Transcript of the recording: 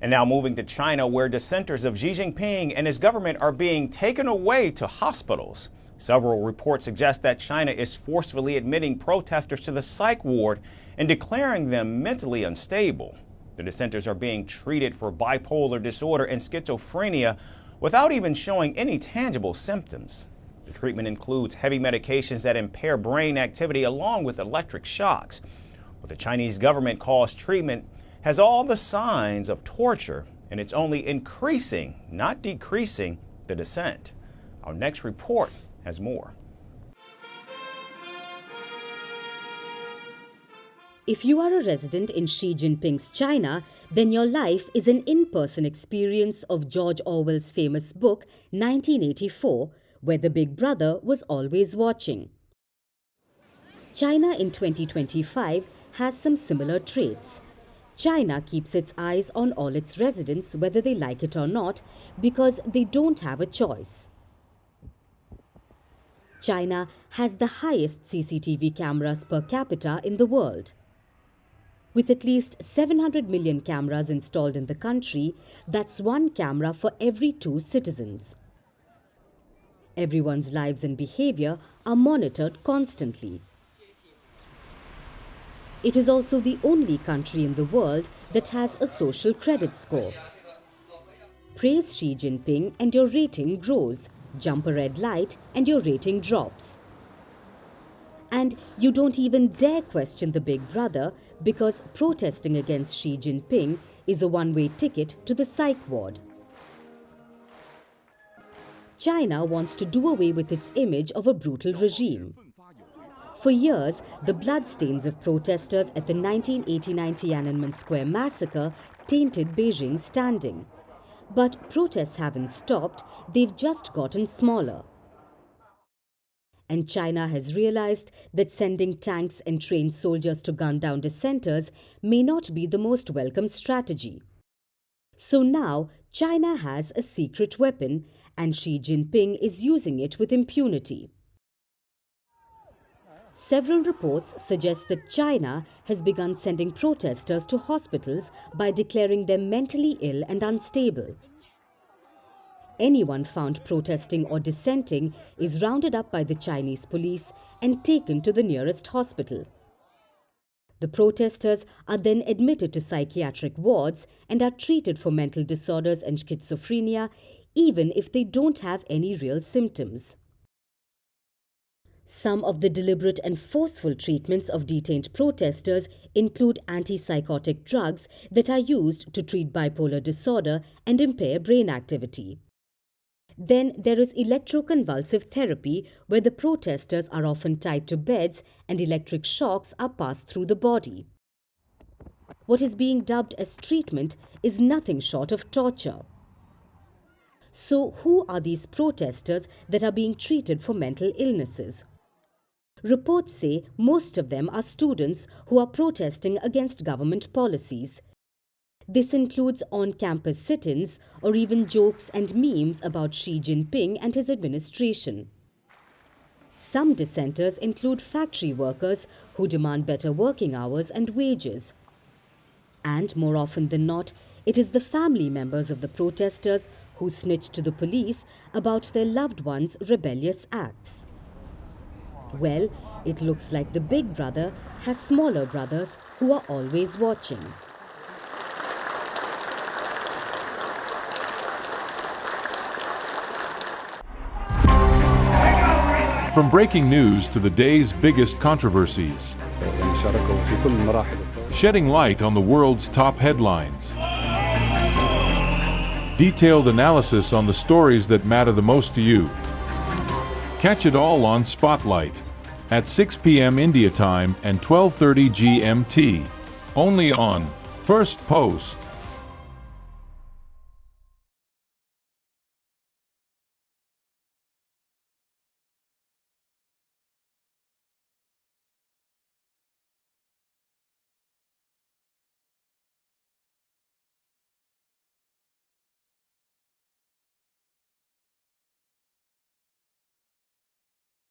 And now moving to China, where dissenters of Xi Jinping and his government are being taken away to hospitals. Several reports suggest that China is forcefully admitting protesters to the psych ward and declaring them mentally unstable. The dissenters are being treated for bipolar disorder and schizophrenia without even showing any tangible symptoms. The treatment includes heavy medications that impair brain activity along with electric shocks. What the Chinese government calls treatment has all the signs of torture, and it's only increasing, not decreasing, the dissent. Our next report has more. If you are a resident in Xi Jinping's China, then your life is an in-person experience of George Orwell's famous book, 1984, where the Big Brother was always watching. China in 2025 has some similar traits. China keeps its eyes on all its residents, whether they like it or not, because they don't have a choice. China has the highest CCTV cameras per capita in the world. With at least 700 million cameras installed in the country, that's one camera for every 2 citizens. Everyone's lives and behavior are monitored constantly. It is also the only country in the world that has a social credit score. Praise Xi Jinping and your rating grows. Jump a red light and your rating drops. And you don't even dare question the Big Brother because protesting against Xi Jinping is a one-way ticket to the psych ward. China wants to do away with its image of a brutal regime. For years, the bloodstains of protesters at the 1989 Tiananmen Square massacre tainted Beijing's standing. But protests haven't stopped, they've just gotten smaller. And China has realized that sending tanks and trained soldiers to gun down dissenters may not be the most welcome strategy. So now, China has a secret weapon, and Xi Jinping is using it with impunity. Several reports suggest that China has begun sending protesters to hospitals by declaring them mentally ill and unstable. Anyone found protesting or dissenting is rounded up by the Chinese police and taken to the nearest hospital. The protesters are then admitted to psychiatric wards and are treated for mental disorders and schizophrenia, even if they don't have any real symptoms. Some of the deliberate and forceful treatments of detained protesters include antipsychotic drugs that are used to treat bipolar disorder and impair brain activity. Then there is electroconvulsive therapy, where the protesters are often tied to beds and electric shocks are passed through the body. What is being dubbed as treatment is nothing short of torture. So who are these protesters that are being treated for mental illnesses? Reports say most of them are students who are protesting against government policies. This includes on-campus sit-ins or even jokes and memes about Xi Jinping and his administration. Some dissenters include factory workers who demand better working hours and wages. And more often than not, it is the family members of the protesters who snitch to the police about their loved ones' rebellious acts. Well, it looks like the Big Brother has smaller brothers who are always watching. From breaking news to the day's biggest controversies, shedding light on the world's top headlines, detailed analysis on the stories that matter the most to you. Catch it all on Spotlight at 6 p.m. India time and 12:30 GMT, only on Firstpost.